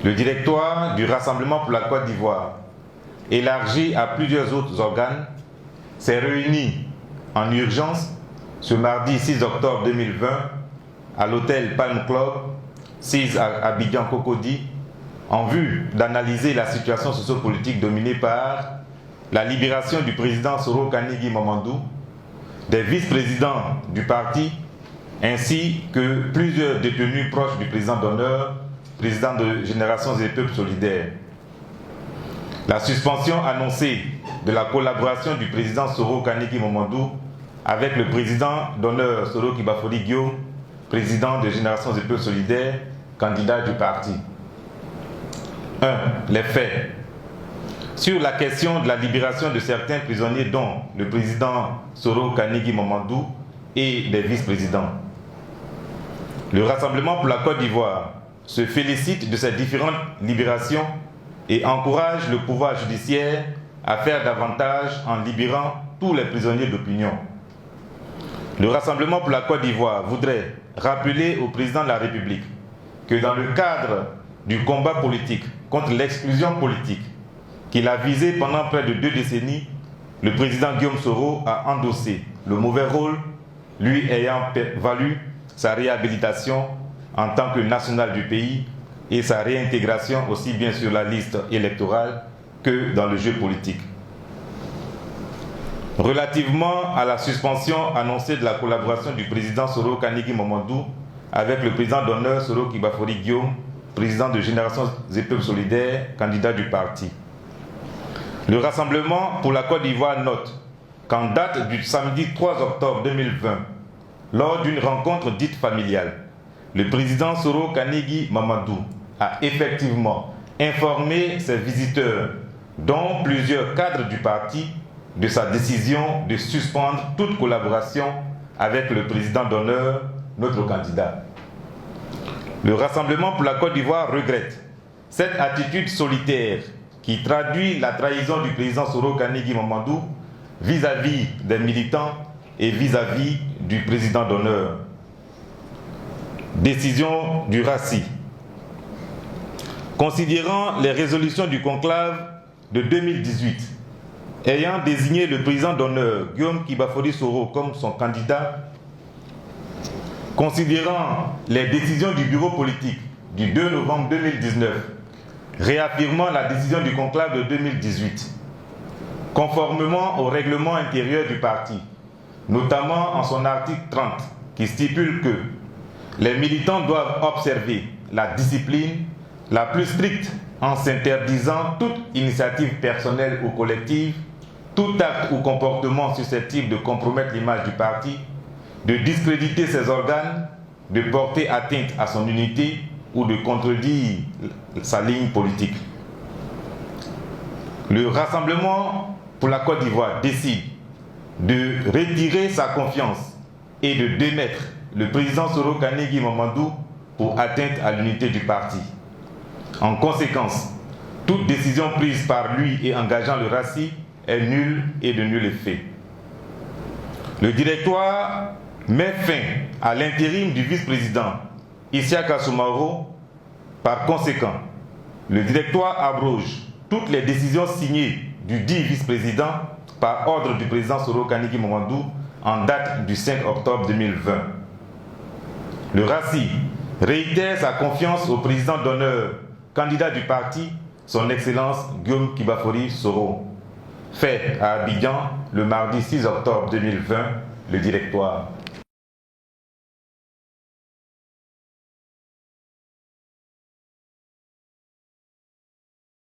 Le directoire du Rassemblement pour la Côte d'Ivoire, élargi à plusieurs autres organes, s'est réuni en urgence ce mardi 6 octobre 2020 à l'hôtel Palm Club, 6 à Abidjan-Cocody, en vue d'analyser la situation sociopolitique dominée par la libération du président Soro Kanigui Mamadou, des vice-présidents du parti, ainsi que plusieurs détenus proches du président d'honneur, président de Générations et Peuples Solidaires. La suspension annoncée de la collaboration du président Soro Kanigui Mamadou avec le président d'honneur Soro Kibafori Guillaume, président de Générations et Peuples Solidaires, candidat du parti. 1. Les faits. Sur la question de la libération de certains prisonniers, dont le président Soro Kanigui Mamadou et les vice-présidents. Le Rassemblement pour la Côte d'Ivoire se félicite de ces différentes libérations et encourage le pouvoir judiciaire à faire davantage en libérant tous les prisonniers d'opinion. Le Rassemblement pour la Côte d'Ivoire voudrait rappeler au président de la République que dans le cadre du combat politique contre l'exclusion politique qu'il a visé pendant près de 2 décennies, le président Guillaume Soro a endossé le mauvais rôle, lui ayant valu sa réhabilitation en tant que national du pays et sa réintégration aussi bien sur la liste électorale que dans le jeu politique. Relativement à la suspension annoncée de la collaboration du président Soro Kanigui Mamadou avec le président d'honneur Soro Kibafori Guillaume, président de Générations et Peuples Solidaires, candidat du parti. Le Rassemblement pour la Côte d'Ivoire note qu'en date du samedi 3 octobre 2020, lors d'une rencontre dite familiale, le président Soro Kanigui Mamadou a effectivement informé ses visiteurs, dont plusieurs cadres du parti, de sa décision de suspendre toute collaboration avec le président d'honneur, notre candidat. Le Rassemblement pour la Côte d'Ivoire regrette cette attitude solitaire qui traduit la trahison du président Soro Kanigui Mamadou vis-à-vis des militants et vis-à-vis du président d'honneur. Décision du RACI. Considérant les résolutions du conclave de 2018, ayant désigné le président d'honneur Guillaume Kibafori Soro comme son candidat, considérant les décisions du bureau politique du 2 novembre 2019, réaffirmant la décision du conclave de 2018, conformément au règlement intérieur du parti, notamment en son article 30, qui stipule que les militants doivent observer la discipline la plus stricte en s'interdisant toute initiative personnelle ou collective, tout acte ou comportement susceptible de compromettre l'image du parti, de discréditer ses organes, de porter atteinte à son unité ou de contredire sa ligne politique. Le Rassemblement pour la Côte d'Ivoire décide de retirer sa confiance et de démettre le président Soro Kanigui Mamadou pour atteinte à l'unité du parti. En conséquence, toute décision prise par lui et engageant le RACI est nulle et de nul effet. Le directoire met fin à l'intérim du vice-président Isiaka Soumaro. Par conséquent, le directoire abroge toutes les décisions signées du dit vice-président par ordre du président Soro Kanigui Mamadou en date du 5 octobre 2020. Le RACI réitère sa confiance au président d'honneur, candidat du parti, son Excellence Guillaume Kibafori Soro. Fait à Abidjan le mardi 6 octobre 2020, le directoire.